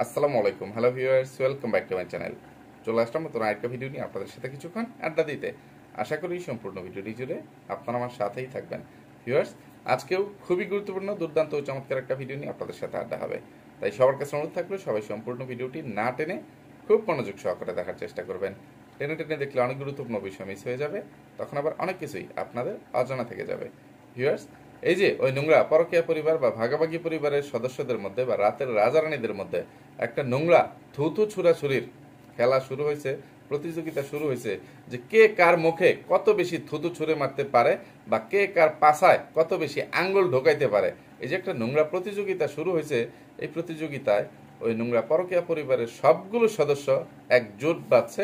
আসসালামু আলাইকুম, hello viewers, welcome back to my channel. চলে আসলাম নতুন আরেকটা ভিডিও নিয়ে আপনাদের সাথে কিছুক্ষণ আড্ডা দিতে। আশা করি সম্পূর্ণ ভিডিওটি জুড়ে আপনারা আমার সাথেই থাকবেন। ভিউয়ার্স, আজকেও খুবই গুরুত্বপূর্ণ, দুর্দান্ত ও চমৎকার একটা ভিডিও নিয়ে আপনাদের সাথে আড্ডা হবে। তাই সবার কাছে অনুরোধ থাকলে সবাই সম্পূর্ণ ভিডিওটি না টেনে খুব মনোযোগ সহকারে দেখার চেষ্টা করবেন। টেনে টেনে দেখলে অনেক গুরুত্বপূর্ণ বিষয় মিস হয়ে যাবে, তখন আবার অনেক কিছুই আপনাদের অজানা থেকে যাবে। ভিউয়ার্স, এই যে ওই নোংরা পরকীয়া পরিবার বা ভাগাভাগি পরিবারের সদস্যদের মধ্যে বা রাতের রাজারানীদের মধ্যে একটা নোংরা থুথু ছুরাছুরির খেলা শুরু হয়েছে, প্রতিযোগিতা শুরু হয়েছে যে কে কার মুখে কত বেশি থুতু ছুঁড়ে মারতে পারে বা কে কার পাছায় কত বেশি আঙ্গুল ঢোকাইতে পারে। এই যে একটা নোংরা প্রতিযোগিতা শুরু হয়েছে, এই প্রতিযোগিতায় ওই নোংরা পরকীয়া পরিবারের সবগুলো সদস্য এক জোট বাঁধছে,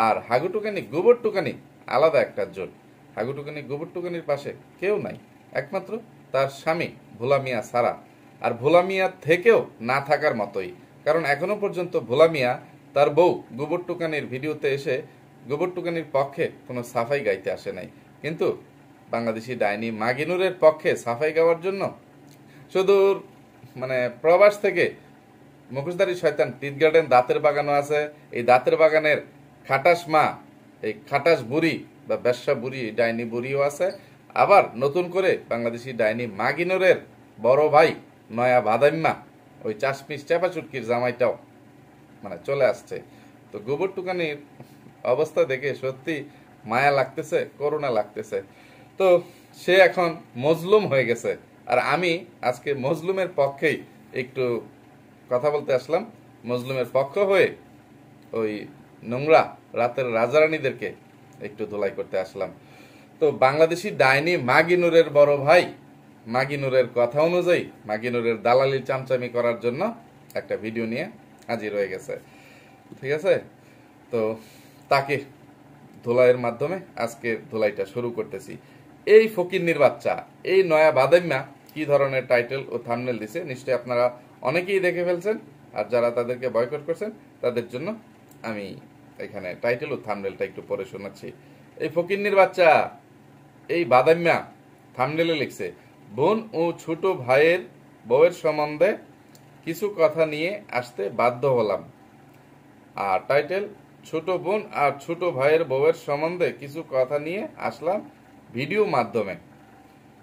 আর হাগুটুকানি গোবরটুকানি আলাদা একটা জোট। হাগুটুকানি গোবরটুকানির পাশে কেউ নাই, একমাত্র তার স্বামী ভোলা মিয়া ছাড়া। আর ভোলা মিয়া থেকেও না থাকার মতোই, কারণ এখনো পর্যন্ত ভোলা মিয়া তার বউ গোবরটুকানির ভিডিওতে এসে গোবরটুকানির পক্ষে কোনো সাফাই গাইতে আসে নাই, কিন্তু বাংলাদেশি ডাইনি মাগিনুরের পক্ষে সাফাই গাওয়ার জন্য সুদূর প্রবাস থেকে মুখোশধারী শয়তান টিট গার্ডেন দাঁতের বাগানও আছে। এই দাঁতের বাগানের খাটাস মা, এই খাটাস বুড়ি বা ব্যবসা বুড়ি, ডাইনি বুড়িও আছে। আবার নতুন করে বাংলাদেশি ডাইনি মাগিনুরের বড় ভাই নয়া বাদাম্মা, ওই চাশমিশ চাপা চুটকির জামাইটাও চলে আসছে। তো গোবরটুকানির অবস্থা দেখে সত্যি মায়া লাগতেছে, করুণা লাগতেছে। তো সে এখন মজলুম হয়ে গেছে, আর আমি আজকে মজলুমের পক্ষেই একটু কথা বলতে আসলাম। মজলুমের পক্ষ হয়ে ওই নোংরা রাতের রাজারানীদেরকে একটু ধোলাই করতে আসলাম। তো বাংলাদেশি ডাইনি মাগিনুরের বড় ভাই মাগিনুরের কথা অনুযায়ী মাগিনুরের দালালি চামচামি করার জন্য একটা ভিডিও নিয়ে হাজির হয়ে গেছে। ঠিক আছে, তো তাকে ধোলাইয়ের মাধ্যমে আজকে ধোলাইটা শুরু করতেছি। এই ফকিন্নির বাচ্চা, এই নয়া বাদাম্মা কি ধরনের টাইটেল ও থাম্বনেল দিছে নিশ্চয়ই আপনারা অনেকেই দেখে ফেলছেন, আর যারা তাদেরকে বয়কট করছেন তাদের জন্য আমি এখানে টাইটেল ও থাম্বনেলটা একটু পড়ে শোনাচ্ছি। এই ফকিন্নির বাচ্চা, এই বাদাম্মা থাম্বনেলে লিখছে, বোন ও ছোট ভাইয়ের বউয়ের সম্বন্ধে কিছু কথা নিয়ে আসতে বাধ্য হলাম। আর টাইটেল, ছোট বোন আর ছোট ভাইয়ের বউয়ের সম্বন্ধে কিছু কথা নিয়ে আসলাম ভিডিও মাধ্যমে।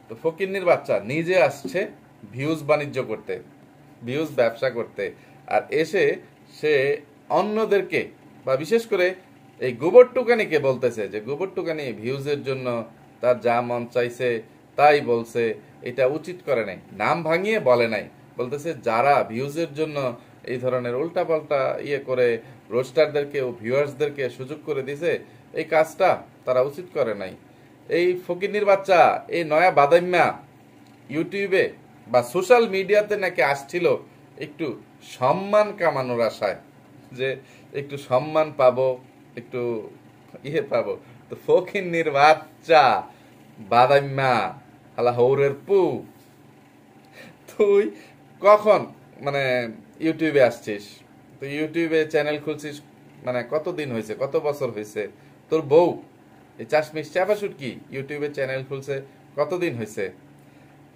তো ফকিন্নির বাচ্চা নিজে আসছে ভিউজ বাণিজ্য করতে, ভিউজ ব্যবসা করতে, আর এসে সে অন্যদেরকে বা বিশেষ করে এই গোবরটুকানিকে বলতেছে যে গোবরটুকানি ভিউজের জন্য তার যা মন চাইছে তাই বলছে, এটা উচিত করে নাই। নাম ভাঙিয়ে বলে নাই, বলতেছে যারা ভিউজের জন্য এই ধরনের উল্টাপাল্টা করে রোস্টারদেরকে ও ভিউয়ার্সদেরকে সুযোগ করে দিছে, এই কাজটা তারা উচিত করে নাই। এই ফকিন্নির বাচ্চা, এই নয়া বাদাম্মা ইউটিউবে বা সোশ্যাল মিডিয়াতে নাকি আসছিল একটু সম্মান কামানোর আশায়, যে একটু সম্মান পাবো, একটু পাবো। তো ফকিন্নির বাচ্চা বাদাম্মা হালা হৌরের পু, তুই কখন ইউটিউবে আসছিস? তো ইউটিউবে চ্যানেল খুলছিস কতদিন হয়েছে, কত বছর হয়েছে? তোর বউ এই চাশমিশ চাপা শুটকি ইউটিউবে চ্যানেল খুলছে কতদিন হয়েছে?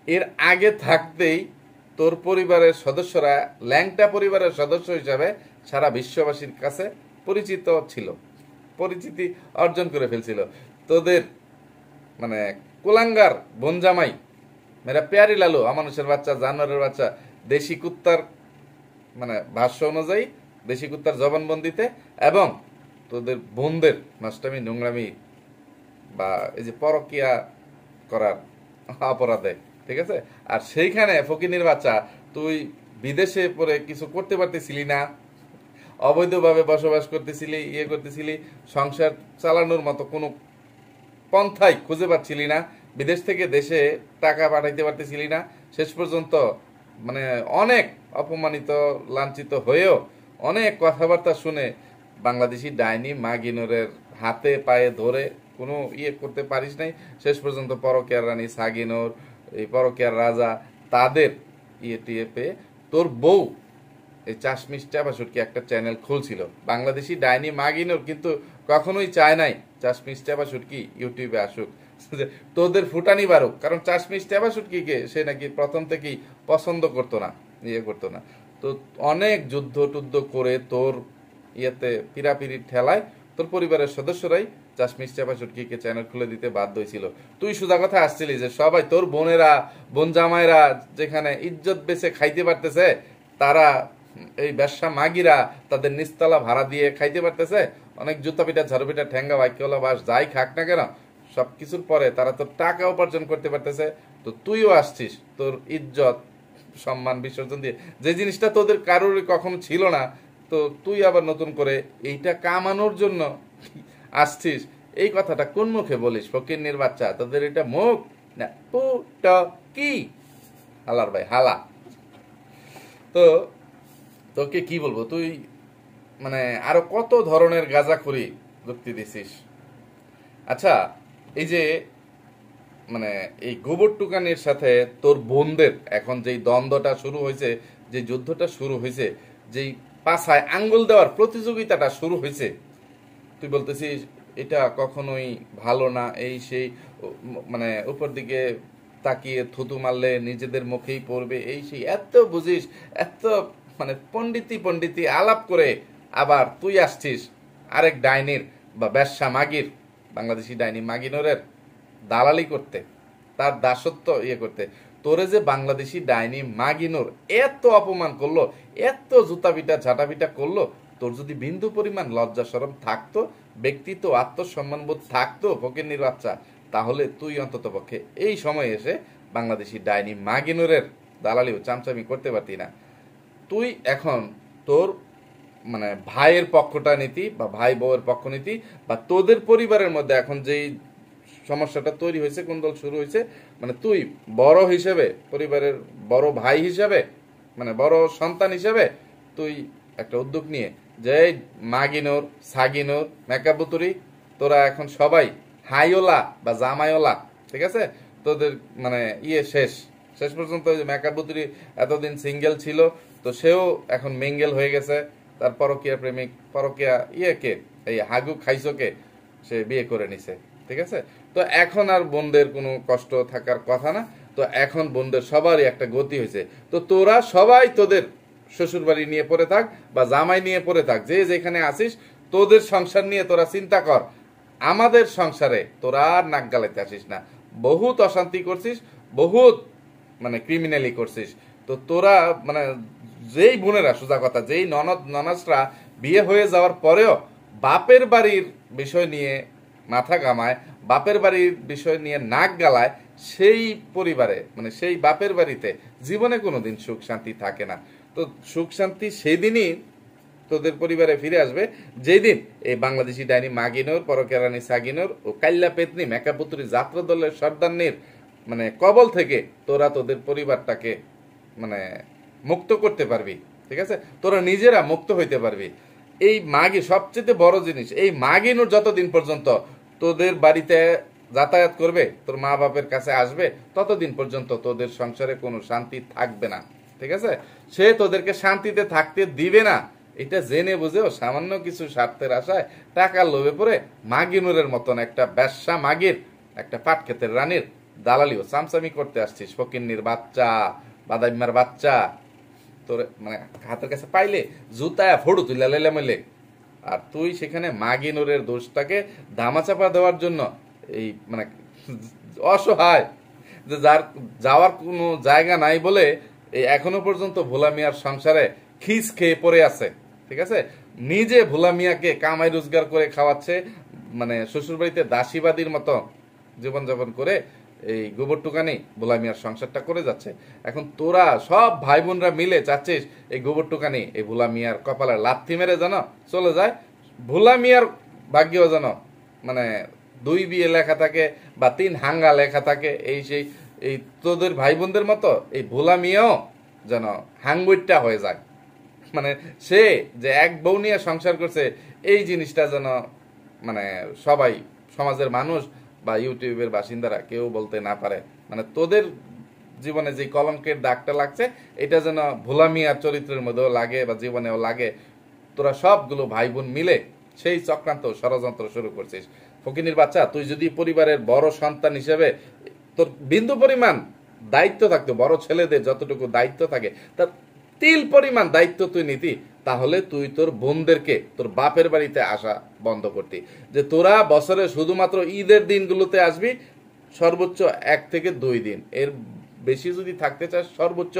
এর আগে থাকতেই তোর পরিবারের সদস্যরা ল্যাংটা পরিবারের সদস্য হিসাবে সারা বিশ্ববাসীর কাছে পরিচিত ছিল, পরিচিতি অর্জন করে ফেলছিল। তোদের কুলাঙ্গার বনজামাই মেরা পেয়ারি লালু, আমানুষের বাচ্চা, জানোয়ারের বাচ্চা, দেশি কুত্তার ভাষ্য অনুযায়ী দেশি কুত্তার জবানবন্দিতে এবং তোদের বোনদের নষ্টামি নোংরামি বা এই যে পরকিয়া করার অপরাধে, ঠিক আছে। আর সেইখানে ফকিনির বাচ্চা তুই বিদেশে পরে কিছু করতে পারতেছিলি না, অবৈধভাবে বসবাস করতেছিলি, করতেছিলি, সংসার চালানোর মতো কোনো পন্থাই খুঁজে পাচ্ছিলি না, বিদেশ থেকে দেশে টাকা পাঠাইতে পারতেছিলি না। শেষ পর্যন্ত অনেক অপমানিত লাঞ্ছিত হয়েও অনেক কথাবার্তা শুনে বাংলাদেশি ডাইনি মাগিনুরের হাতে পায়ে ধরে কোনো করতে পারিস নাই। শেষ পর্যন্ত পরকিয়ার রানী সাগিনুর, এই পরকিয়ার রাজা, তাদের টিয়ে পেয়ে তোর বউ এই চাশমিশ চাপা শুটকি একটা চ্যানেল খুলছিল। বাংলাদেশি ডাইনি মাগিনুর কিন্তু কখনোই চায় নাই চাশমিশ চাপা শুটকি ইউটিউবে আসুক, তোদের ফুটানি বারুক, কারণ চাশমিশ চাপা শুটকিকে সে নাকি প্রথম থেকেই পছন্দ করতো না, করতো না। তো তো অনেক যুদ্ধ টুদ্ধ করে তোর ইয়েতে পিরাপিরি ঠেলায় তোর পরিবারের সদস্যরাই চাশমিশ চাপা চুটকিকে চ্যানেল খুলে দিতে বাধ্য হয়েছিল। তুই সোজা কথা আসছিলি যে সবাই তোর বোনেরা বোন জামাইরা যেখানে ইজ্জত বেচে খাইতে পারতেছে, তারা এই ব্যবসা মাগিরা তাদের নিচতলা ভাড়া দিয়ে খাইতে পারতেছে, অনেক জুতা পিঠা ঝাড়ু পিঠা ঠ্যাঙ্গা বাইকওয়ালা বাস যাই খাক না কেন সবকিছুর পরে তারা তোর টাকা উপার্জন করতে পারতেছে। তো তুইও আসছিস তোর ইজ্জত সম্মান বিসর্জন দিয়ে, যে জিনিসটা তোদের কারোর কখনো ছিল না, তো তুই আবার নতুন করে এইটা কামানোর জন্য আসছিস। এই কথাটা কোন মুখে বলিস ফকিন্নির বাচ্চা? তোদের এটা মুখ না কি হালার ভাই হালা। তো তোকে কি বলবো, তুই মানে আরো কত ধরনের গাঁজাখুরি যুক্তি দিছিস। আচ্ছা, এই যে মানে এই গোবর টুকানির সাথে তোর বোনদের এখন যেই দ্বন্দ্বটা শুরু হয়েছে, যে যুদ্ধটা শুরু হয়েছে, যেই পাছায় আঙ্গুল দেওয়ার প্রতিযোগিতাটা শুরু হয়েছে, তুই বলতেছিস এটা কখনোই ভালো না, এই সেই মানে উপর দিকে তাকিয়ে থুতু মারলে নিজেদের মুখেই পড়বে, এই সেই এত বুঝিস, এত মানে পণ্ডিতি আলাপ করে আবার তুই আসছিস আরেক ডাইনির বা ব্যবসা মাগির, বাংলাদেশি ডাইনি মাগিনোরের দালালি করতে, তার দাসত্ব ইয়ে করতে। তোরে যে বাংলাদেশি ডাইনি মাগিনোর এত অপমান করলো, এত জুতা পিটা ঝাঁটা পিটা করলো, তোর যদি বিন্দু পরিমাণ লজ্জা শরম থাকতো, ব্যক্তিত্ব আত্মসম্মানবোধ থাকতো ফকিন্নির বাচ্চা, তাহলে তুই অন্তত পক্ষে এই সময় এসে বাংলাদেশি ডাইনি মাগিনোরের দালালিও চামচামি করতে পারতি না। তুই এখন তোর মানে ভাইয়ের পক্ষটা নীতি বা ভাই বউয়ের পক্ষ নীতি বা তোদের পরিবারের মধ্যে এখন যেই সমস্যাটা তৈরি হয়েছে, কোন্দল শুরু হয়েছে, মানে তুই বড় হিসেবে, পরিবারের বড় ভাই হিসেবে, মানে বড় সন্তান হিসেবে তুই একটা উদ্যোগ নিয়ে যে মাগিনোর সাগিনোর মেকাবুতুরি তোরা এখন সবাই হাইওলা বা জামাইওলা, ঠিক আছে? তোদের মানে শেষ শেষ পর্যন্ত মেকাবুতুরি এতদিন সিঙ্গেল ছিল, তো সেও এখন মিঙ্গেল হয়ে গেছে। তার পরকিয়া প্রেমিক, পরকিয়া কে এই হাগু খাইছোকে সে বিয়ে করে নিছে, ঠিক আছে? তো এখন আর বোনদের কোনো কষ্ট থাকার কথা না। তো এখন বোনদের সবারই একটা গতি হয়েছে। তো তোরা সবাই তোদের শ্বশুর বাড়ি নিয়ে পড়ে থাক বা জামাই নিয়ে পড়ে থাক, যে যেখানে আসিস তোদের সংসার নিয়ে তোরা চিন্তা কর। আমাদের সংসারে তোরা আর নাক গালাইতে আসিস না। বহুত অশান্তি করছিস, বহুত মানে ক্রিমিনালি করছিস। তো তোরা মানে যেই বোনেরা, সোজা কথা, যেই ননদ ননাসরা বিয়ে হয়ে যাওয়ার পরেও বাপের বাড়ির বিষয় নিয়ে মাথা ঘামায়, বাপের বাড়ির বিষয় নিয়ে নাক গালায়, সেই পরিবারে মানে সেই বাপের বাড়িতে জীবনে কোনোদিন সুখ শান্তি থাকে না। তো সুখ শান্তি সেদিনই তোদের পরিবারে ফিরে আসবে যেদিন এই বাংলাদেশি ডাইনি মাগিনোর, পরকেরানি সাগিনোর ও কাল্লা পেতনি মেকাপুতুরি যাত্রা দলের সর্দারনির মানে কবল থেকে তোরা তোদের পরিবারটাকে মানে মুক্ত করতে পারবি, ঠিক আছে? তোরা নিজেরা মুক্ত হইতে পারবি। এই মাগি সবচেয়ে বড় জিনিস, এই মাগিনোর যতদিন পর্যন্ত তোদের বাড়িতে যাতায়াত করবে, তোর মা বাপের কাছে আসবে, ততদিন পর্যন্ত তোদের সংসারে কোনো শান্তি থাকবে না, ঠিক আছে? সে তোদেরকে শান্তিতে থাকতে দিবে না। এটা জেনে বুঝেও সামান্য কিছু স্বার্থের আশায় টাকার লোভে পড়ে মাগিনুরের মতন একটা ব্যবসা মাগির, একটা পাট ক্ষেতের রানীর দালালিও চামচামি করতে আসছিস ফকিন্নির বাচ্চা, বাদাইমার বাচ্চা। তোর মানে হাতের কাছে পাইলে জুতায় ফড়ু তুইলা লেলে মেলে। আর তুই সেখানে মাগিনুরের দোষটাকে ধামাচাপা দেওয়ার জন্য এই মানে অসহায়, যে যার যাওয়ার কোনো জায়গা নাই বলে এই এখনো পর্যন্ত ভোলা মিয়ার সংসারে খিস খেয়ে পড়ে আছে, ঠিক আছে? নিজে ভোলা মিয়াকে কামাই রোজগার করে খাওয়াচ্ছে, মানে শ্বশুরবাড়িতে দাসীবাদীর মতো জীবনযাপন করে এই গোবর টুকানি ভোলা মিয়ার সংসারটা করে যাচ্ছে। এখন তোরা সব ভাই বোনরা মিলে চাচ্ছিস এই গোবর টুকানি এই ভোলা মিয়ার কপালে লাথি মেরে যেন চলে যায়, ভোলা মিয়ার ভাগ্যও যেন মানে 2 বিয়ে লেখা থাকে বা 3 হাঙ্গা লেখা থাকে, এই সেই এই তোদের ভাই বোনদের মতো এই ভোলা মিয়াও যেন হাঙ্গুইটটা হয়ে যায়। মানে সে যে এক বউ নিয়ে সংসার করছে এই জিনিসটা যেন মানে সবাই সমাজের মানুষ বা ইউটিউবের বাসিন্দারা কেউ বলতে না পারে। মানে তোদের জীবনে যে কলঙ্কের দাগটা লাগছে এটা যেন ভোলা মিয়ার চরিত্রের মধ্যেও লাগে বা জীবনেও লাগে। তোরা সবগুলো ভাই বোন মিলে সেই চক্রান্ত ষড়যন্ত্র শুরু করছিস। ফকিনির বাচ্চা, তুই যদি পরিবারের বড় সন্তান হিসেবে তোর বিন্দু পরিমাণ দায়িত্ব থাকতো, বড় ছেলেদের যতটুকু দায়িত্ব থাকে, তার তিল পরিমাণ দায়িত্ব তুই নিতি, তাহলে তুই তোর বোনদেরকে তোর বাপের বাড়িতে আসা বন্ধ করতি। যে তোরা বছরে শুধুমাত্র ঈদের দিনগুলোতে আসবি, সর্বোচ্চ 1 থেকে 2 দিন, এর বেশি যদি থাকতে চাস সর্বোচ্চ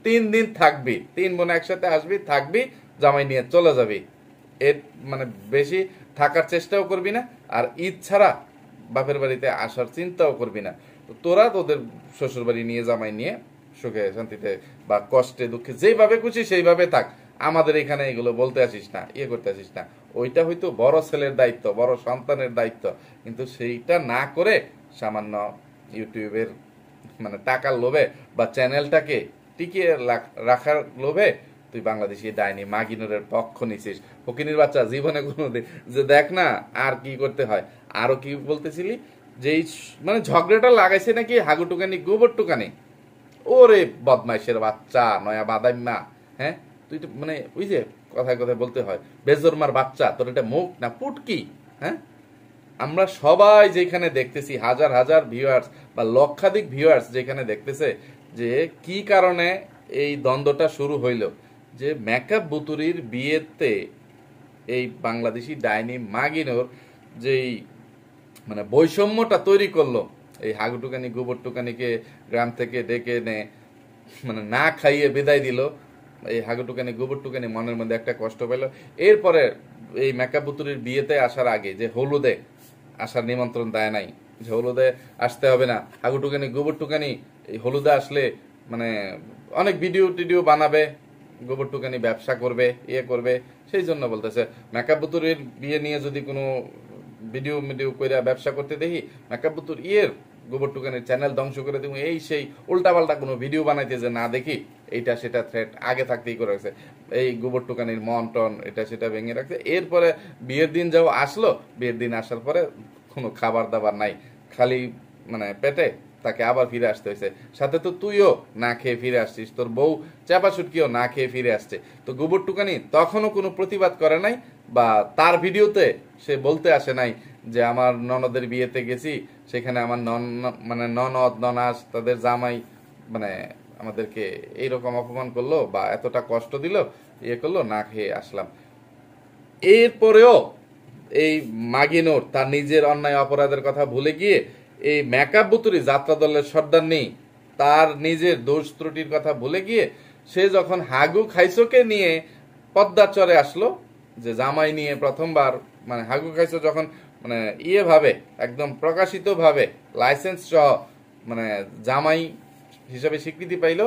3 দিন থাকবি, 3 বোন একসাথে আসবি, থাকবি, জামাই নিয়ে চলে যাবি। এর মানে বেশি থাকার চেষ্টাও করবি না, আর ঈদ ছাড়া বাপের বাড়িতে আসার চিন্তাও করবি না। তো তোরা তোদের শ্বশুর বাড়ি নিয়ে জামাই নিয়ে সুখে শান্তিতে বা কষ্টে দুঃখে যেইভাবে খুশি সেইভাবে থাক, আমাদের এখানে এগুলো বলতে আসিস না, ইয়ে করতে আসিস না। ওইটা হয়তো বড় ছেলের দায়িত্ব, বড় সন্তানের দায়িত্ব, কিন্তু সেইটা না করে সামান্য ইউটিউবের মানে টাকার লোভে বা চ্যানেলটাকে টিকিয়ে রাখার লোভে তুই বাংলাদেশি ডাইনি মাগিনুরের পক্ষ নিছিস। ফকিনির বাচ্চা, জীবনে কোনোদিন যে দেখ না আর কি করতে হয়। আরো কি বলতেছিলি যে মানে ঝগড়াটা লাগাইছে নাকি হাগুটুকানি গোবর টুকানি। ওরে বদমাইশের বাচ্চা, নয়া বাদাইম্মা, হ্যাঁ তুই তো মানে ওই যে কথায় কথায় বলতে হয় বেজরমার বাচ্চা, তোর এটা মুখ না পুটকি। হ্যাঁ, আমরা সবাই যেখানে দেখতেছি হাজার হাজার ভিউয়ার্স বা লক্ষাধিক ভিউয়ার্স যেখানে দেখতেছে যে কি কারণে এই দ্বন্দ্বটা শুরু হইল, যে মেকআপ বুতুরির বিয়েতে এই বাংলাদেশি ডাইনি মাগিনোর যেই মানে বৈষম্যটা তৈরি করলো, এই হাগুটুকানি গোবর টুকানিকে গ্রাম থেকে ডেকে এনে মানে না খাইয়ে বিদায় দিল। এই হাগুটুকানি গোবর টুকানি মনের মধ্যে একটা কষ্ট পেল। এরপরে এই মেকআপ বুতুরির বিয়েতে আসার আগে যে হলুদে আসার নিমন্ত্রণ দেয় নাই, যে হলুদে আসতে হবে না, হাগুটুকানি গোবর টুকানি এই হলুদে আসলে মানে অনেক ভিডিও টিডিও বানাবে, গোবর টুকানি ব্যবসা করবে, ইয়ে করবে, সেই জন্য বলতেছে মেকআপ বুতুরির বিয়ে নিয়ে যদি কোনো ভিডিও মিডিও করে ব্যবসা করতে দেখি, মেকআপ বুতুর ইয়ের গোবর টুকানির চ্যানেল ধ্বংস করে দিব, এই সেই উল্টাপাল্টা কোনো ভিডিও বানাইতে যে না দেখি, এইটা সেটা থ্রেট আগে থাকতেই করে রাখছে। এই গোবর টুকানির মন টন এটা সেটা ভেঙে রাখছে। এরপরে বিয়ের দিন যাও আসলো, বিয়ের দিন আসার পরে কোনো খাবার দাবার নাই, খালি মানে পেটে তাকে আবার ফিরে আসতে হয়েছে। সাথে তো তুইও না খেয়ে ফিরে আসছিস, তোর বউ চাপা সুটকিও না খেয়ে ফিরে আসছে। তো গোবর টুকানি তখনও কোনো প্রতিবাদ করে নাই, বা তার ভিডিওতে সে বলতে আসে নাই যে আমার ননদের বিয়েতে গেছি, সেখানে আমার মানে ননদ ননাস তাদের জামাই মানে আমাদেরকে এইরকম অপমান করলো বা এতটা কষ্ট দিল, ইয়ে করলো, না খেয়ে আসলাম। এরপরেও এই মাগিনোর তার নিজের অন্যায় অপরাধের কথা ভুলে গিয়ে এই মেকআপ বুতুরি যাত্রা দলের সর্দার নেই, তার নিজের দোষ ত্রুটির কথা ভুলে গিয়ে সে যখন হাগু খাইসোকে নিয়ে পদ্মা চরে আসলো, যে জামাই নিয়ে প্রথমবার মানে হাগু খাইসো যখন মানে ইয়ে ভাবে একদম প্রকাশিত ভাবে লাইসেন্স সহ মানে জামাই হিসাবে স্বীকৃতি পাইল,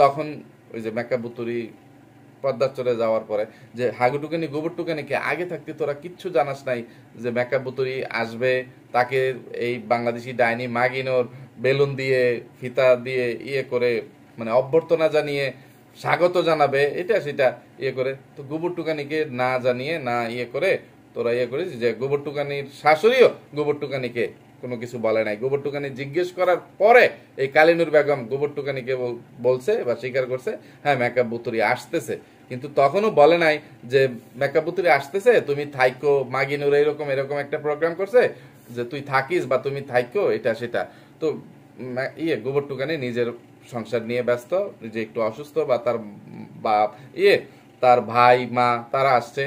তখন ওই যে মেকআপ বুতুরি পদ্মার চলে যাওয়ার পরে যে হাগুটুকানি গোবর টুকানিকে আগে থাকতে তোরা কিচ্ছু জানাস নাই যে মেকআপ বুতুরি আসবে, তাকে এই বাংলাদেশি ডাইনি মাগিনোর বেলুন দিয়ে ফিতা দিয়ে ইয়ে করে মানে অভ্যর্থনা জানিয়ে স্বাগত জানাবে, এটা সেটা ইয়ে করে। তো গোবর টুকানিকে না জানিয়ে না ইয়ে করে তোরা ইয়ে করিস যে গোবর টুকানির শাশুড়িও গোবর টুকানিকে কোনো কিছু বলে নাই। গোবর টুকানি জিজ্ঞেস করার পরে এই কালিনুর বেগম গোবর টুকানিকে বলছে বা স্বীকার করছে হ্যাঁ মেকআপ বুতুরি আসতেছে, কিন্তু তখনও বলে নাই যে মেকআপ বুতুরি আসতেছে তুমি থাইকো, মাগিনুর এরকম এরকম একটা প্রোগ্রাম করছে যে তুই থাকিস বা তুমি থাইকো, এটা সেটা। তো ইয়ে গোবর টুকানি নিজের সংসার নিয়ে ব্যস্ত, যে একটু অসুস্থ বা তার বাপ তার ভাই মা তারা আসছে,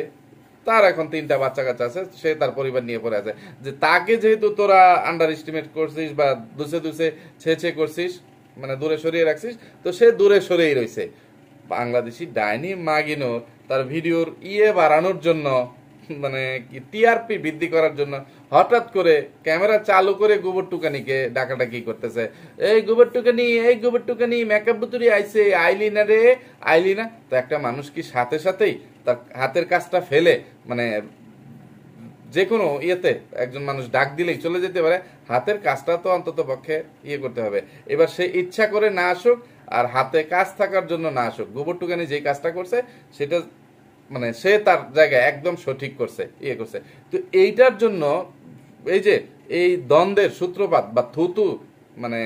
তার এখন 3টা বাচ্চা কাচ্চা আছে, সে তার পরিবার নিয়ে পড়ে আছে। যে তাকে যেহেতু তোরা আন্ডার এস্টিমেট করছিস বা দুসে দুসে ছে করছিস মানে দূরে সরিয়ে রাখছিস, তো সে দূরে সরিয়ে রয়েছে। বাংলাদেশি ডাইনি মাগিনোর তার ভিডিওর ইয়ে বাড়ানোর জন্য মানে টিআরপি বৃদ্ধি করার জন্য হঠাৎ করে ক্যামেরা চালু করে গোবর টুকানিকে ডাকাডাকি করতেছে, এই গোবর টুকানি, এই গোবর টুকানি, মেকআপ বুতুরি আইছে, আইলি না রে, আইলি না। তো একটা মানুষ কি সাথে সাথেই তার হাতের কাজটা ফেলে মানে যে কোনো ইয়েতে একজন মানুষ ডাক দিলেই চলে যেতে পারে? হাতের কাজটা তো অন্তত পক্ষে ইয়ে করতে হবে। এবার সে ইচ্ছা করে না আসুক আর হাতে কাজ থাকার জন্য না আসুক, গোবর টুকানি যে কাজটা করছে সেটা মানে সে তার জায়গায় একদম সঠিক করছে, ইয়ে করছে। তো এইটার জন্য এই যে এই দ্বন্দ্বের সূত্রপাত বা থুতু মানে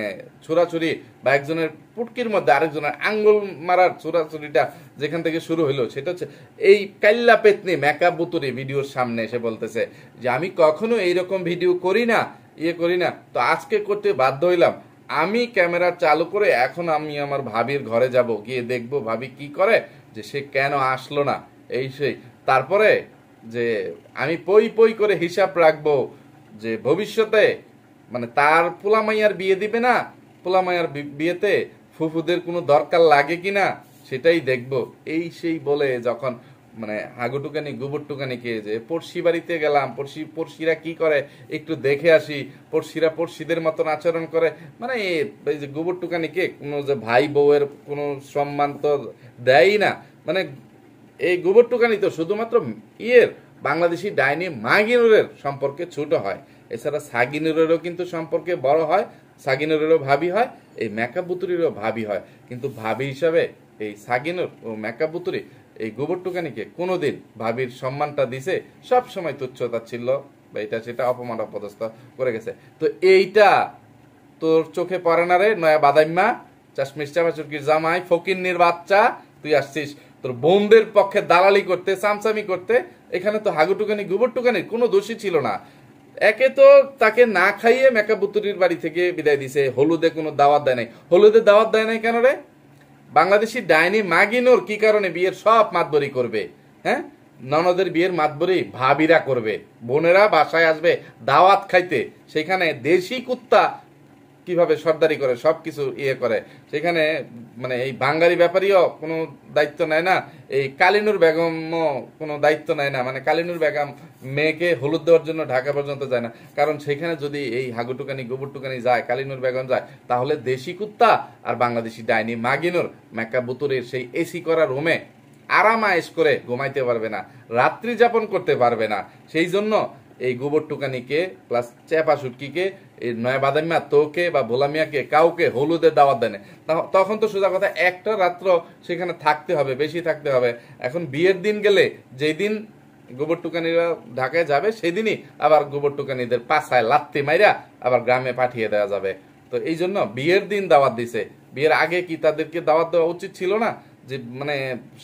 ছুরাছুরি বা একজনের পুটকির মধ্যে আরেকজনের আঙ্গুল মারার ছুরাছুরিটা যেখান থেকে শুরু হইলো, সেটা হচ্ছে এই কাল্লা পেতনি মেকআপ বুতুরি ভিডিওর সামনে এসে বলতেছে যে আমি কখনো এইরকম ভিডিও করি না, ইয়ে করি না, তো আজকে করতে বাধ্য হইলাম। আমি ক্যামেরা চালু করে এখন আমি আমার ভাবির ঘরে যাব, গিয়ে দেখবো ভাবি কি করে, যে সে কেন আসলো না, এই সেই। তারপরে যে আমি পই পই করে হিসাব রাখবো যে ভবিষ্যতে মানে তার পোলামাইয়ার বিয়ে দিবে না, পোলামাইয়ার বিয়েতে ফুফুদের কোনো দরকার লাগে কিনা সেটাই দেখবো, এই সেই বলে যখন মানে হাগুটুকানি গোবরটুকানিকে যে পড়শি বাড়িতে গেলাম, পড়শিরা কি করে একটু দেখে আসি, পড়শিরা পড়শিদের মতন আচরণ করে, মানে এই যে গোবরটুকানিকে কোনো যে ভাই বউয়ের কোনো সম্মান তো দেয়ই না। মানে এই গোবরটুকানি তো শুধুমাত্র ইয়ের বাংলাদেশি ডাইনি মাগিনুরের সম্পর্কে ছোট হয়, এছাড়া সাগিনুরেরও কিন্তু সম্পর্কে বড় হয়, সাগিনুরেরও ভাবি হয়, এই মেকাবুতুরিরও ভাবি হয়, কিন্তু ভাবি হিসাবে এই সাগিনুর ও মেকাবুতুরি এই গোবরটুকানিকে কোনোদিন ভাবির সম্মানটা দিছে, সব সময় তুচ্ছতা ছিল বা এটা সেটা অপমান অপদস্থ করে গেছে। তো এইটা তোর চোখে পড়ে না রে নয়া বাদাইম্মা, চাশমিশ চাপাচুরকির জামাই ফকিন্নির বাচ্চা, তুই আসছিস তোর বোনদের পক্ষে দালালি করতে, চামচামি করতে। এখানে তো হাগুটুকানি গোবরটুকানির কোনো দোষী ছিল না। একে তো তাকে না খাইয়ে মেকাবুতুরির বাড়ি থেকে বিদায় দিছে, হলুদে কোনো দাওয়াত দেয় নাই। হলুদে দাওয়াত দেয় নাই কেন রে? বাংলাদেশি ডাইনি মাগিনোর কি কারণে বিয়ের সব মাতবরি করবে? হ্যাঁ, ননদের বিয়ের মাতবরি ভাবিরা করবে, বোনেরা বাসায় আসবে দাওয়াত খাইতে, সেখানে দেশি কুত্তা কিভাবে সর্দারি করে সবকিছু ইয়ে করে, সেখানে মানে এই বাঙালি ব্যাপারীও কোনো দায়িত্ব নেয় না, এই কালিনুর বেগমও কোনো দায়িত্ব নেয় না। মানে কালিনুর বেগম মেয়েকে হলুদ দেওয়ার জন্য ঢাকা পর্যন্ত যায় না, কারণ সেখানে যদি এই হাগুটুকানি গোবরটুকানি যায়, কালিনুর বেগম যায়, তাহলে দেশি কুত্তা আর বাংলাদেশি ডাইনি মাগিনুর মেকাবুতুরের সেই এসি করা রুমে আরাম আয়েশ করে ঘুমাইতে পারবে না, রাত্রি যাপন করতে পারবে না। সেই জন্য এই গোবরটুকানিকে প্লাস চেপা সুটকিকে এই নয়া বাদামিয়া তোকে বা ভোলামিয়াকে কাউকে হলুদে দাওয়াত দেয় না। তখন তো সোজা কথা একটা রাত্র সেখানে থাকতে হবে, বেশি থাকতে হবে। এখন বিয়ের দিন গেলে যেই দিন গোবরটুকানিরা ঢাকায় যাবে সেদিনই আবার গোবরটুকানিদের পাছায় লাত্তি মাইরা আবার গ্রামে পাঠিয়ে দেওয়া যাবে। তো এই জন্য বিয়ের দিন দাওয়াত দিছে, বিয়ের আগে কি তাদেরকে দাওয়াত দেওয়া উচিত ছিল না? যে মানে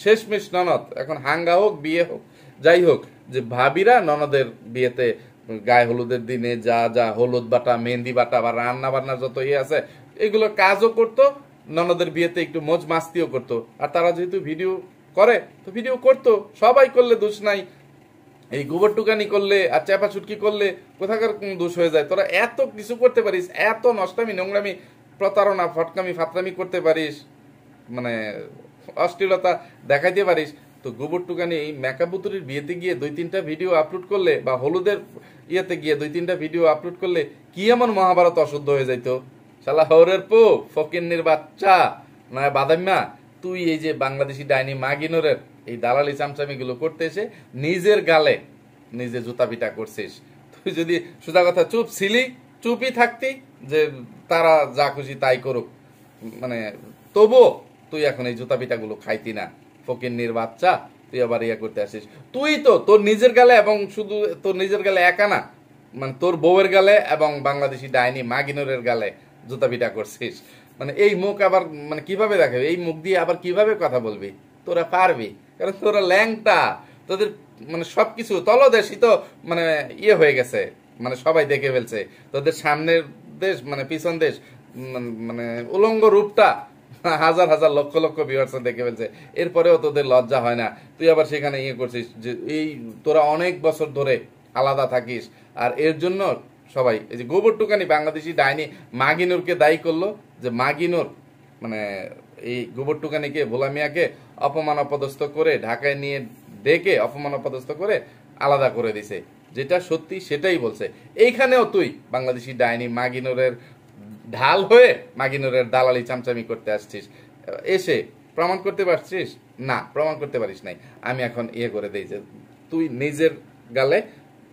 শেষমেশ ননদ, এখন হাঙ্গা হোক বিয়ে হোক যাই হোক, যে ভাবিরা ননদের বিয়েতে গায়ে হলুদের দিনে যা যা হলুদ বাটা, মেহেন্দি বাটা বা রান্না বান্নার যত ইয়ে আছে এগুলো কাজও করতো, ননদের বিয়েতে একটু মজ মাস্তিও করতো। আর তারা যেহেতু ভিডিও করে তো ভিডিও করতো, সবাই করলে দোষ নাই। এই গোবরটুকানি করলে আর চাপা চুটকি করলে কোথাকার কোন দোষ হয়ে যায়? তোরা এত কিছু করতে পারিস, এত নষ্টামি নোংরামি প্রতারণা ফটকামি ফাতরামি করতে পারিস, মানে অশ্লীলতা দেখাইতে পারিস। তো গোবরটুকানি এই মেকাবুতুরির বিয়েতে গিয়ে 2-3টা ভিডিও আপলোড করলে বা হলুদের ইয়েতে গিয়ে 2-3টা ভিডিও আপলোড করলে কি এমন মহাভারত অশুদ্ধ হয়ে যাইতো? শালা হরের পো ফকিন্নির বাচ্চা নয় বাদাম্মা, তুই এই যে বাংলাদেশি ডাইনি মাগিনোরের এই দালালি চামচামি গুলো করতে এসে নিজের গালে নিজে জুতা পিটা করছিস। তুই যদি সোজা কথা চুপ ছিলি, চুপই থাকতি যে তারা যা খুশি তাই করুক, মানে তবুও তুই এখন এই জুতা পিটা গুলো খাইতি না। ফকিন্নির বাচ্চা, তুই আবার ইয়া করতে আসিস। তুই তো তোর নিজের গালে, এবং শুধু তোর নিজের গালে একা না, মানে তোর বউয়ের গালে এবং বাংলাদেশি ডাইনি মাগিনোরের গালে জুতা পিটা করছিস। মানে এই মুখ আবার মানে কিভাবে দেখাবে? এই মুখ দিয়ে আবার কিভাবে কথা বলবি? তোরা পারবি? কারণ তোরা ল্যাংটা, তোদের মানে সবকিছু তলদেশই তো মানে ইয়ে হয়ে গেছে, মানে সবাই দেখে ফেলছে তোদের সামনের দেশ মানে পিছন দেশ, মানে উলঙ্গ রূপটা হাজার হাজার লক্ষ লক্ষ ভিউয়ার্স দেখে ফেলছে, এরপরেও তোদের লজ্জা হয় না? তুই আবার সেখানে ইয়ে করছিস যে এই তোরা অনেক বছর ধরে আলাদা থাকিস, আর এর জন্য সবাই এই যে গোবরটুকানি বাংলাদেশি ডাইনি মাগিনুরকে দায়ী করলো, যে মাগিনুর মানে এই গোবরটুকানিকে ভোলামিয়াকে অপমান অপদস্থ করে ঢাকায় নিয়ে ডেকে অপমান অপদস্থ করে আলাদা করে দিছে। যেটা সত্যি সেটাই বলছে। এইখানেও তুই বাংলাদেশি ডাইনি মাগিনুরের ঢাল হয়ে মাগিনুরের দালালি চামচামি করতে আসছিস, এসে প্রমাণ করতে পারছিস না? প্রমাণ করতে পারিস নাই। আমি এখন ইয়ে করে দিই যে তুই নিজের গালে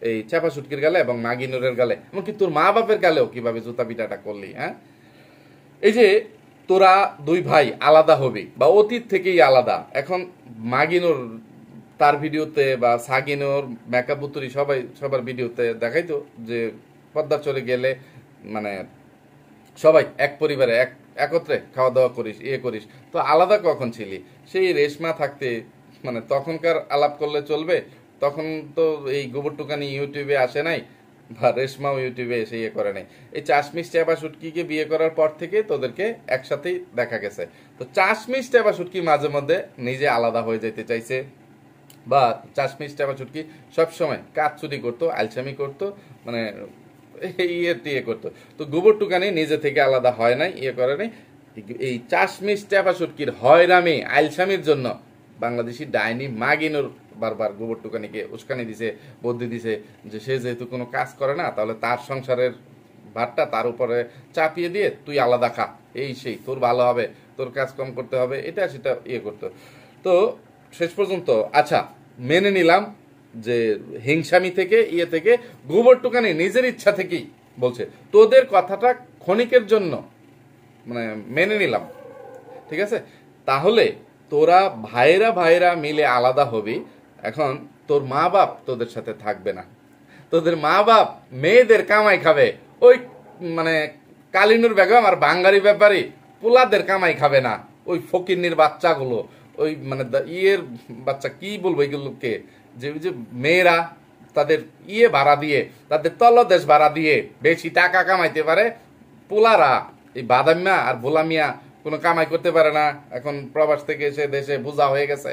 এই চাপা সুটকির গালে এবং মাগিনুরের গালে, এমনকি তোর মা বাপের গালেও কিভাবে জুতা পিটাটা করলি। হ্যাঁ, এই যে তোরা দুই ভাই আলাদা হবি বা অতীত থেকেই আলাদা, এখন মাগিনুর তার ভিডিওতে বা সাগিনুর মেকাবুতুরি সবাই সবার ভিডিওতে দেখাইতো যে পদ্মা চলে গেলে মানে সবাই এক পরিবারে একত্রে খাওয়া দাওয়া করিস, ইয়ে করিস। তো আলাদা কখন ছিলি? সেই রেশমা থাকতে, মানে তখনকার আলাপ করলে চলবে? তখন তো এই গোবরটুকানি ইউটিউবে আসে নাই, বা রেশমাও ইউটিউবে এসে ইয়ে করে নাই। এই চাশমিশ টেপা শুটকিকে বিয়ে করার পর থেকে তোদেরকে একসাথেই দেখা গেছে। তো চাশমিশ টেপা শুটকি মাঝে মধ্যে নিজে আলাদা হয়ে যেতে চাইছে, বা চাশমিশ টেপা শুটকি সবসময় কাজ চুরি করতো, আলসামি করতো, মানে ইয়ে করতো। তো গোবর টুকানি নিজে থেকে আলাদা হয় নাই, ইয়ে করে নাই। এই চাশমিশ টেপা শুটকির হয়রামি আলসামির জন্য বাংলাদেশি ডাইনি মাগিনুর বারবার গোবর টুকানিকে উস্কানি দিছে, বুদ্ধি দিছে যে সে যেহেতু কোনো কাজ করে না, তাহলে তার সংসারের ভাতটা তার উপরে চাপিয়ে দিয়ে তুই আলাদা খা, এই সেই তোর ভালো হবে, তোর কাজ কম করতে হবে, এটা সেটা ইয়ে করতো। তো শেষ পর্যন্ত আচ্ছা মেনে নিলাম যে হিংসামি থেকে ইয়ে থেকে গোবর টুকানি নিজের ইচ্ছা থেকেই বলছে, তোদের কথাটা ক্ষণিকের জন্য মানে মেনে নিলাম, ঠিক আছে। তাহলে তোরা ভাইরা ভাইরা মিলে আলাদা হবি, এখন তোর মা বাপ তোদের সাথে থাকবে না, তোদের মা বাপ মেয়েদের কামাই খাবে, ওই মানে কালিনুর বেগম আর বাঙ্গারি ব্যাপারী পোলাদের কামাই খাবে না, ওই ফকিন্নির বাচ্চাগুলো, ওই মানে ইয়ের বাচ্চা কি বলবো এগুলোকে, যে যে মেয়েরা তাদের ইয়ে ভাড়া দিয়ে, তাদের তলদেশ ভাড়া দিয়ে বেশি টাকা কামাইতে পারে, পোলারা এই বাদামিয়া আর ভোলামিয়া কোনো কামাই করতে পারে না, এখন প্রবাস থেকে এসে দেশে বোঝা হয়ে গেছে,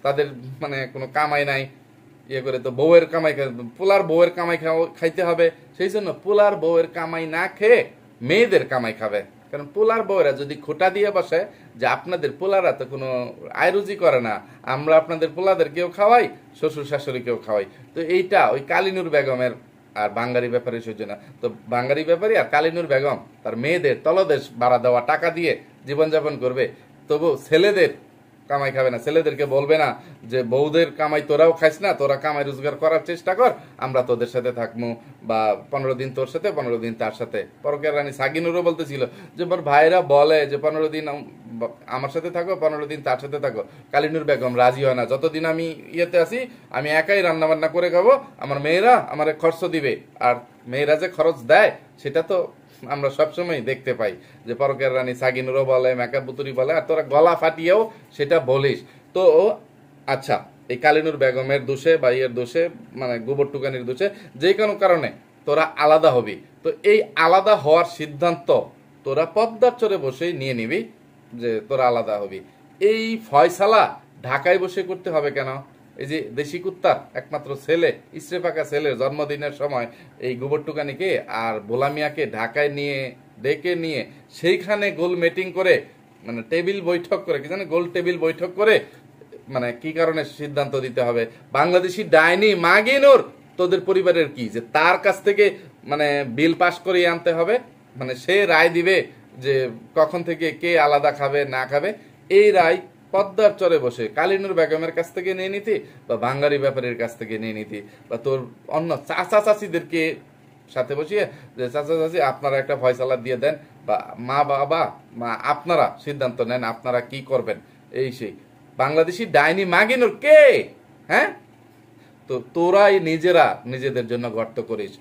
তাদের মানে কোনো কামাই নাই, ইয়ে করে তো বউয়ের কামাই পোলার বউয়ের কামাই খাইতে হবে, সেই জন্য পোলার বউয়ের কামাই না খেয়ে মেয়েদের কামাই খাবে। কারণ পোলার বউয়েরা যদি খোটা দিয়ে বসে যে আপনাদের পোলারা তো কোনো আয় রুজি করে না, আমরা আপনাদের পোলাদের কেউ খাওয়াই, শ্বশুর শাশুড়ি কেউ খাওয়াই, তো এইটা ওই কালিনুর বেগমের আর বাঙ্গারি ব্যাপারী সহ্য না। তো বাঙ্গারি ব্যাপারী আর কালিনুর বেগম তার মেয়েদের তলদেশ ভাড়া দেওয়া টাকা দিয়ে জীবনযাপন করবে, তবু ছেলেদের কামাই খাবে না, ছেলেদেরকে বলবে না যে বউদের কামাই তোরাও খাইস না, তোরা কামাই রোজগার করার চেষ্টা কর, আমরা তোদের সাথে থাকবো, বা 15 দিন তোর সাথে 15 দিন তার সাথে। পরকের রানী সাগিনুরও বলতেছিল যে ভাইরা বলে যে 15 দিন আমার সাথে থাকো, 15 দিন তার সাথে থাকো, কালিনুর বেগম রাজি হয় না, যতদিন আমি ইয়েতে আছি আমি একাই রান্না বান্না করে খাবো, আমার মেয়েরা আমার খরচ দিবে, আর মেয়েরা যে খরচ দেয় সেটা তো আমরা সবসময় দেখতে পাই, যে পরকের রানী সাগিনুরও বলে, মেকআপ বুতুরি বলে, আর তোরা গলা ফাটিয়েও সেটা বলিস। তো আচ্ছা এই কালিনুর বেগমের দোষে বা ইয়ের দোষে মানে গোবর টুকানির দোষে যে কোনো কারণে তোরা আলাদা হবি, তো এই আলাদা হওয়ার সিদ্ধান্ত তোরা পদ্মার চরে বসেই নিয়ে নিবি যে তোরা আলাদা হবি। এই ফয়সালা ঢাকায় বসে করতে হবে কেন? এই যে দেশি কুত্তার একমাত্র ছেলে, ইস্ত্রে পাকা ছেলের জন্মদিনের সময় এই গোবর টুকানিকে আর বোলামিয়াকে ঢাকায় নিয়ে ডেকে নিয়ে সেইখানে গোল মিটিং করে, মানে টেবিল বৈঠক করে, কি জানে গোল টেবিল বৈঠক করে, মানে কি কারণে সিদ্ধান্ত দিতে হবে বাংলাদেশি ডাইনি মাগিনুর তোদের পরিবারের কি, যে তার কাছ থেকে মানে বিল পাস করিয়ে আনতে হবে, মানে সে রায় দিবে যে কখন থেকে কে আলাদা খাবে না খাবে, এই রায় পদ্মার চরে বসে কালিনুর বেগমের কাছ থেকে নিয়ে নিতি, বা বাঙ্গারি ব্যাপারীর কাছ থেকে নিয়ে নিতি, বা তোর অন্য চাচা চাচিদেরকে সাথে বসিয়ে যে চাচা চাচি আপনারা একটা ফয়সালা দিয়ে দেন, বা মা বাবা মা আপনারা সিদ্ধান্ত নেন আপনারা কি করবেন, এই সেই। বাংলাদেশি ডাইনি মাগিনুর কে? হ্যাঁ, তো তোরাই নিজেরা নিজেদের জন্য গর্ত করিস,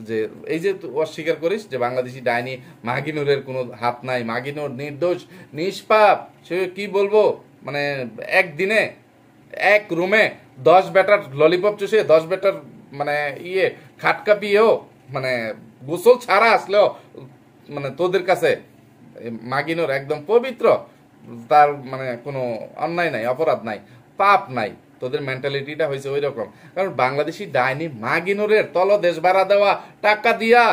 যে এই যে অস্বীকার করিস যে বাংলাদেশি ডাইনি মাগিনুরের কোনো হাত নাই, মাগিনুর নির্দোষ নিষ্পাপ, সে কি বলবো মানে একদিনে এক রুমে 10 বেটার ললিপপ চুষে 10 বেটার মানে ইয়ে খাটকা পিয়েও মানে গোসল ছাড়া আসলেও মানে তোদের কাছে মাগিনুর একদম পবিত্র, তার মানে কোনো অন্যায় নাই, অপরাধ নাই, পাপ নাই, তোদের মেন্টালিটিটা হয়েছে ওই রকম। কারণ বাংলাদেশি ডাইনি মাগিনুরের তলদেশ ভাড়া দেওয়া টাকা দিয়া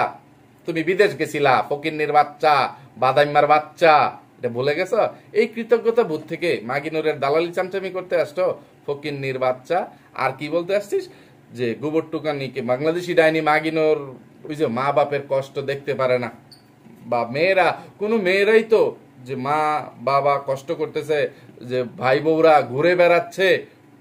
তুমি বিদেশ গেছিলা, ফকিন্নির বাচ্চা, বাদাইমার বাচ্চা, এটা ভুলে গেছ? এই কৃতজ্ঞতা বোধ থেকে মাগিনুরের দালালি চামচামি করতে আসছো, ফকিন্নির বাচ্চা। আর কি বলতে আসছিস যে গোবর টুকানিকে বাংলাদেশি ডাইনি মাগিনুর ওই যে মা বাপের কষ্ট দেখতে পারে না, বা মেয়েরা কোনো মেয়েরাই তো যে মা বাবা কষ্ট করতেছে, যে ভাই বউরা ঘুরে বেড়াচ্ছে,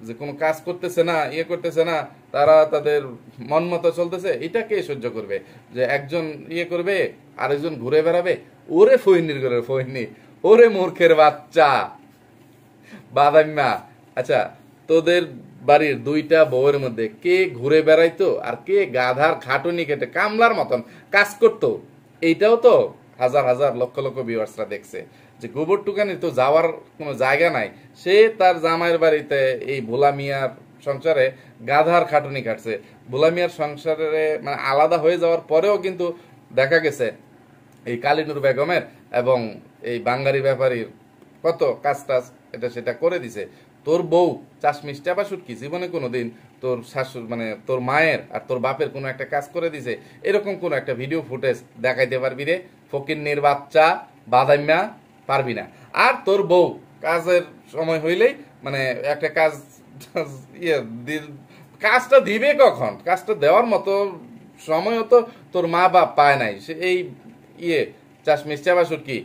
যে কোনো কাজ করতেছে না, ইয়ে করতেছে না, তারা তাদের মন মতো চলতেছে, এটা কে সহ্য করবে? যে একজন ইয়ে করবে আরেকজন ঘুরে বেড়াবে, ওরে ফইনির করে ফইনি, ওরে মূর্খের বাচ্চা বাদাম্মা। আচ্ছা তোদের বাড়ির 2টা বউয়ের মধ্যে কে ঘুরে বেড়াইতো আর কে গাধার খাটুনি কেটে কামলার মতন কাজ করতো? এইটাও তো হাজার হাজার লক্ষ লক্ষ ভিউয়ার্সরা দেখছে, যে গোবর টুকানির তো যাওয়ার কোনো জায়গা নাই, সে তার জামাইয়ের বাড়িতে এই ভোলা মিয়ার সংসারে গাধার খাটুনি কাটছে। ভোলা মিয়ার সংসারে মানে আলাদা হয়ে যাওয়ার পরেও কিন্তু দেখা গেছে এই কালিনুর বেগমের এবং এই বাঙ্গারি ব্যাপারীর কত কাজ টাজ এটা সেটা করে দিছে। তোর বউ চাশমিশ চাপাশুট কি জীবনে কোনোদিন তোর শাশুর মানে তোর মায়ের আর তোর বাপের কোনো একটা কাজ করে দিছে? এরকম কোন একটা ভিডিও ফুটেজ দেখাইতে পারবি রে? ফকিন্নির বাচ্চা বাদাইম্যা, পারবি না। আর তোর বউ কাজের সময় হইলেই মানে একটা কাজ ইয়ে কাজটা দিবে কখন? কাজটা দেওয়ার মতো সময়ও তো তোর মা বাপ পায় নাই। সে এই ইয়ে চাশমিশ চাপাশুট কি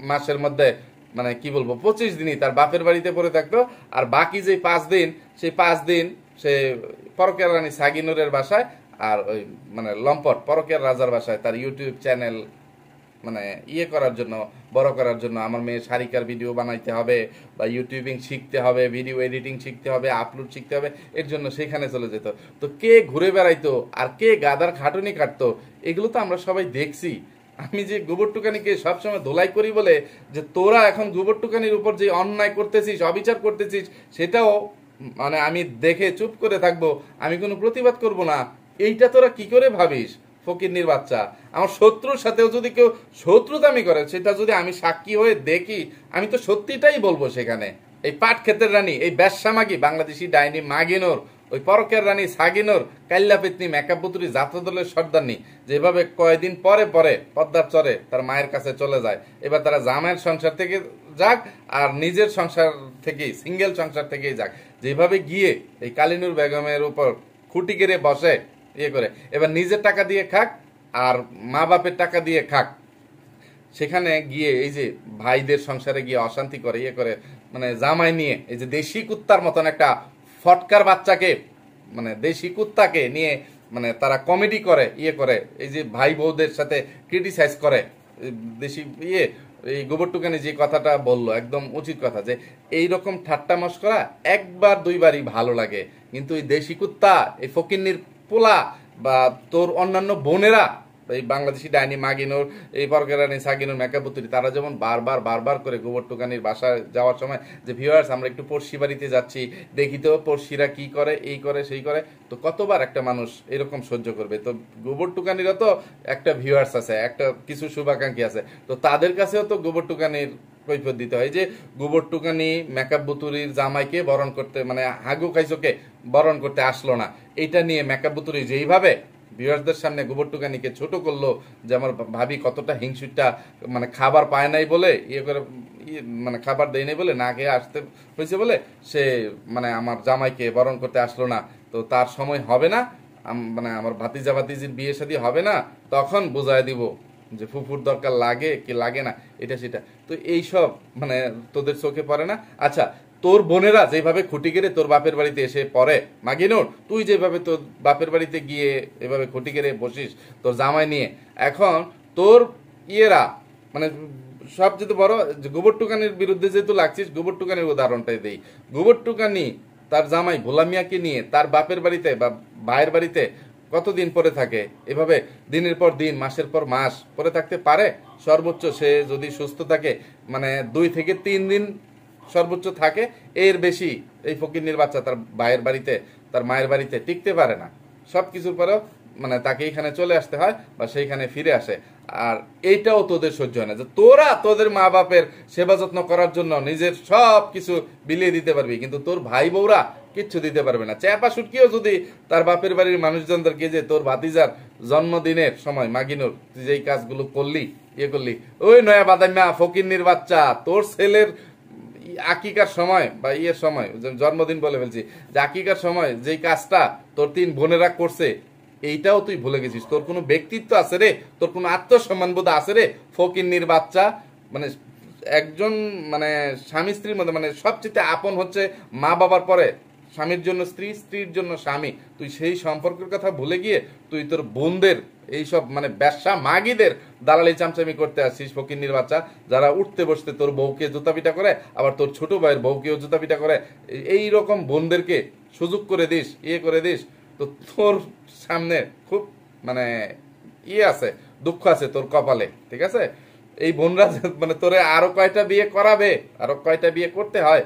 মাসের মধ্যে মানে কি বলবো 25 দিনই তার বাপের বাড়িতে পড়ে থাকতো, আর বাকি যে 5 দিন সেই 5 দিন সে পরকের রানী সাগিনুরের বাসায় আর ওই মানে লম্পট পরকের রাজার বাসায় তার ইউটিউব চ্যানেল মানে ইয়ে করার জন্য, বড় করার জন্য আমার মেয়ে সারিকার ভিডিও বানাইতে হবে বা ইউটিউবিং শিখতে হবে, ভিডিও এডিটিং শিখতে হবে, আপলোড শিখতে হবে, এর জন্য সেখানে চলে যেত। তো কে ঘুরে বেড়াইতো আর কে গাদার খাটুনি কাটতো এগুলো তো আমরা সবাই দেখছি। আমি যে গোবর টুকানিকে সবসময় ধোলাই করি বলে যে তোরা এখন গোবর টুকানির উপর যে অন্যায় করতেছিস, অবিচার করতেছিস, সেটাও মানে আমি দেখে চুপ করে থাকবো, আমি কোনো প্রতিবাদ করব না, এইটা তোরা কি করে ভাবিস? ফকিন্নির বাচ্চা, আমার শত্রুর সাথেও যদি কেউ শত্রুতামি করে সেটা যদি আমি সাক্ষী হয়ে দেখি, আমি তো সত্যিটাই বলবো। সেখানে এই পাট ক্ষেতের রানী, এই ব্যবসামাগি বাংলাদেশি ডাইনি মাগিনোর, ওই পরকের রানী সাগিনোর, কাল্লা পেতনি মেকাপুতুরি জাতীয়দলের সর্দারনি যেভাবে কয়েকদিন পরে পরে পদ্মার চরে তার মায়ের কাছে চলে যায়, এবার তারা জামাইয়ের সংসার থেকে যাক আর নিজের সংসার থেকেই সিঙ্গেল সংসার থেকেই যাক, যেভাবে গিয়ে এই কালিনুর বেগমের উপর খুঁটি গেড়ে বসে ইয়ে করে, এবার নিজের টাকা দিয়ে খাক আর মা বাপের টাকা দিয়ে খাক, সেখানে গিয়ে এই যে ভাইদের সংসারে গিয়ে অশান্তি করে ইয়ে করে, মানে জামাই নিয়ে এই যে দেশি কুত্তার মতন একটা ফটকার বাচ্চাকে মানে দেশি কুত্তাকে নিয়ে মানে তারা কমেডি করে ইয়ে করে, এই যে ভাই বউদের সাথে ক্রিটিসাইজ করে। দেশি ইয়ে এই গোবর টুকানি যে কথাটা বললো একদম উচিত কথা, যে এইরকম ঠাট্টা মশকরা একবার দুইবারই ভালো লাগে, কিন্তু এই দেশি কুত্তা, এই ফকিন্নির পোলা বা তোর অন্যান্য বোনেরা, এই বাংলাদেশি ডাইনি মাগিনোর, এই পরকেরানি সাগিনোর মেকাপুতুরি, তারা যেমন বারবার করে গোবর টুকানির বাসায় যাওয়ার সময় যে ভিউয়ার্স আমরা একটু পড়শি বাড়িতে যাচ্ছি, দেখি তো পড়শিরা কি করে, এই করে সেই করে, তো কতবার একটা মানুষ এরকম সহ্য করবে? তো গোবর টুকানিরও তো একটা ভিউয়ার্স আছে, একটা কিছু শুভাকাঙ্ক্ষী আছে, তো তাদের কাছেও তো গোবর টুকানির কৈফিয়ত দিতে হয় যে গোবর টুকানি মেকআপ বুতুরির জামাইকে বরণ করতে মানে হাগু খাইছোকে বরণ করতে আসলো না, এটা নিয়ে মেকআপ বুতুরি যেইভাবে ভিউয়ার্সদের সামনে গোবর টুকানিকে ছোট করলো, যে আমার ভাবি কতটা হিংসুটা, মানে খাবার পায় নাই বলে ইয়ে করে মানে খাবার দেয় নাই বলে না খেয়ে আসতে হয়েছে বলে সে মানে আমার জামাইকে বরণ করতে আসলো না, তো তার সময় হবে না, মানে আমার ভাতিজা ভাতিজির বিয়ে শাদী হবে না, তখন বোঝায় দিব যে ফুফুর দরকার লাগে কি লাগে না, এটা সেটা। তো এইসব মানে তোদের চোখে পড়ে না? আচ্ছা, তোর বোনেরা যেভাবে খুঁটি গেড়ে তোর বাপের বাড়িতে এসে পড়ে মাগিনোর, তুই যেভাবে তোর বাপের বাড়িতে গিয়ে এভাবে খুঁটি গেড়ে বসিস তোর জামাই নিয়ে, এখন তোর ইয়েরা মানে সবচেয়ে বড় গোবর টুকানির বিরুদ্ধে যেহেতু লাগছিস, গোবর টুকানির উদাহরণটাই দেই। গোবর টুকানি তার জামাই ভোলা মিয়াকে নিয়ে তার বাপের বাড়িতে বা ভাইয়ের বাড়িতে কতদিন পরে থাকে? এভাবে দিনের পর দিন, মাসের পর মাস পরে থাকতে পারে? সর্বোচ্চ সে যদি সুস্থ থাকে মানে 2 থেকে 3 দিন সর্বোচ্চ থাকে, এর বেশি এই ফকিন্নির বাচ্চা তার ভাইয়ের বাড়িতে তার মায়ের বাড়িতে টিকতে পারে না। সব কিছুর পরেও মানে তাকে এখানে চলে আসতে হয় বা সেইখানে ফিরে আসে। আর এইটাও তোদের সহ্য হয় না যে তোরা তোদের মা বাপের সেবা যত্ন করার জন্য নিজের সব কিছু বিলিয়ে দিতে পারবি, কিন্তু তোর ভাই বউরা কিচ্ছু দিতে পারবে না। চ্যাপা সুটকিও যদি তার বাপের বাড়ির মানুষজনদেরকে যে তোর ভাতিজার জন্মদিনের সময় মাগিনোর তুই যেই কাজগুলো করলি ইয়ে করলি, ওই নয়া বাদাম্যা ফকিন্নির বাচ্চা তোর ছেলের আকিকার সময় বা ইয়ের সময়, জন্মদিন বলে ফেলছি, যে আকিকার সময় যেই কাজটা তোর 3 বোনেরা করছে এইটাও তুই ভুলে গেছিস? তোর কোনো ব্যক্তিত্ব আছে রে? তোর কোনো আত্মসম্মান বোধ আছে রে? ফকিন্নির বাচ্চা, মানে একজন মানে স্বামী স্ত্রীর মধ্যে মানে সবচেয়ে আপন হচ্ছে মা বাবার পরে স্বামীর জন্য স্ত্রী, স্ত্রীর জন্য স্বামী, তুই সেই সম্পর্কের কথা ভুলে গিয়ে তুই তোর বোনদের এইসব মানে ব্যবসা মাগিদের দালালি চামচামি করতে আসছিস ফকিন্নির বাচ্চা, যারা উঠতে বসতে তোর বউকে জুতা পিটা করে, আবার তোর ছোট ভাইয়ের বউকেও জুতা পিটা করে, এই রকম বোনদেরকে সুযোগ করে দিস, ইয়ে করে দিস। তো তোর সামনে খুব মানে ইয়ে আছে, দুঃখ আছে তোর কপালে, ঠিক আছে? এই বোনরা মানে তোরে আরো কয়টা বিয়ে করাবে, আরো কয়টা বিয়ে করতে হয়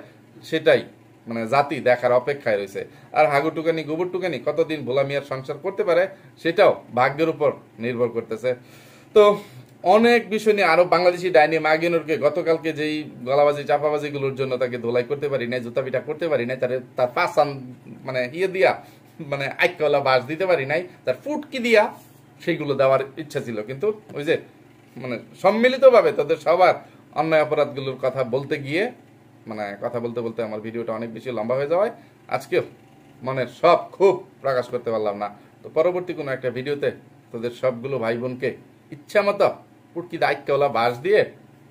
সেটাই মানে জাতি দেখার অপেক্ষায় রয়েছে। আর হাগু টুকানি গোবর টুকানি কতদিন ভোলা মিয়ার সংসার করতে পারে সেটাও ভাগ্যের উপর নির্ভর করতেছে। তো অনেক বিষয় নিয়ে আরো বাংলাদেশি ডাইনি মাগিনুরকে গতকালকে যেই গলাবাজি চাপাবাজি গুলোর জন্য তাকে ধোলাই করতে পারি নাই, জুতা পিটা করতে পারি নাই, তার পাসান মানে ইয়ে দিয়া মানে আইকলা বাস দিতে পারি নাই, তার ফুটকি দিয়া সেইগুলো দেওয়ার ইচ্ছা ছিল, কিন্তু ওই যে মানে সম্মিলিতভাবে তাদের সবার অন্যায় অপরাধগুলোর কথা বলতে গিয়ে মানে কথা বলতে বলতে আমার ভিডিওটা অনেক বেশি লম্বা হয়ে যাওয়ায় আজকেও মনের সব খুব প্রকাশ করতে পারলাম না। তো পরবর্তী কোনো একটা ভিডিওতে তোদের সবগুলো ভাই বোনকে ইচ্ছা মতো পুটকি দায়িত্বওয়ালা বাস দিয়ে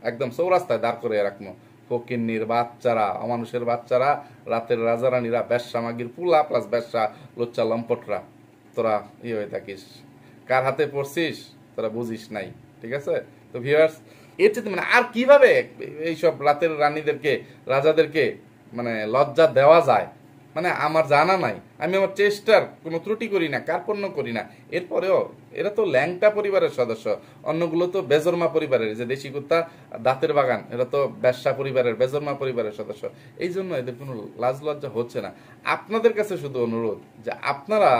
একদম চৌরাস্তায় দাঁড় করে রাখবো। ফকিন্নির বাচ্চারা, অমানুষের বাচ্চারা, রাতের রাজারানীরা, ব্যবসা মাগির পুলা প্লাস ব্যবসা লোচ্চা লম্পটরা, তোরা হয়ে থাকিস, কার হাতে পড়ছিস তোরা বুঝিস নাই, ঠিক আছে? তো ভিউয়ার্স, এর চেয়ে মানে আর কিভাবে এইসব রাতের রানীদেরকে রাজাদেরকে মানে লজ্জা দেওয়া যায় মানে আমার জানা নাই। আমি আমার চেষ্টার কোনো ত্রুটি করি না, কার্পণ্য করি না, এরপরেও এরা তো ল্যাংটা পরিবারের সদস্য, অন্যগুলো তো বেজরমা পরিবারের, যে দেশি কুত্তা দাঁতের বাগান এরা তো ব্যবসা পরিবারের বেজরমা পরিবারের সদস্য। এই জন্য এদের কোনো লাজ লজ্জা হচ্ছে না। আপনাদের কাছে শুধু অনুরোধ যে আপনারা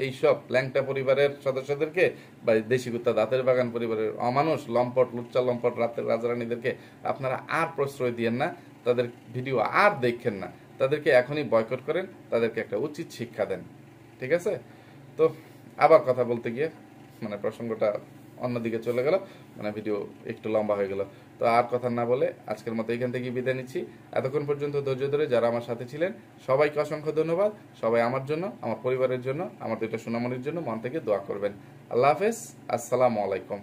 এইসব ল্যাংটা পরিবারের সদস্যদেরকে বা দেশি কুত্তা দাঁতের বাগান পরিবারের অমানুষ লম্পট লুচ্চা লম্পট রাতের রাজারানীদেরকে আপনারা আর প্রশ্রয় দিয়েন না, তাদের ভিডিও আর দেখেন না, তাদেরকে এখনই বয়কট করেন, তাদেরকে একটা উচিত শিক্ষা দেন, ঠিক আছে? তো আবার কথা বলতে গিয়ে মানে প্রসঙ্গটা অন্যদিকে চলে গেল, মানে ভিডিও একটু লম্বা হয়ে গেল। তো আর কথা না বলে আজকের মতো এখান থেকে বিদায় নিচ্ছি। এতক্ষণ পর্যন্ত ধৈর্য ধরে যারা আমার সাথে ছিলেন সবাইকে অসংখ্য ধন্যবাদ। সবাই আমার জন্য, আমার পরিবারের জন্য, আমার দুইটা সোনামণির জন্য মন থেকে দোয়া করবেন। আল্লাহ হাফেজ, আসসালামু আলাইকুম।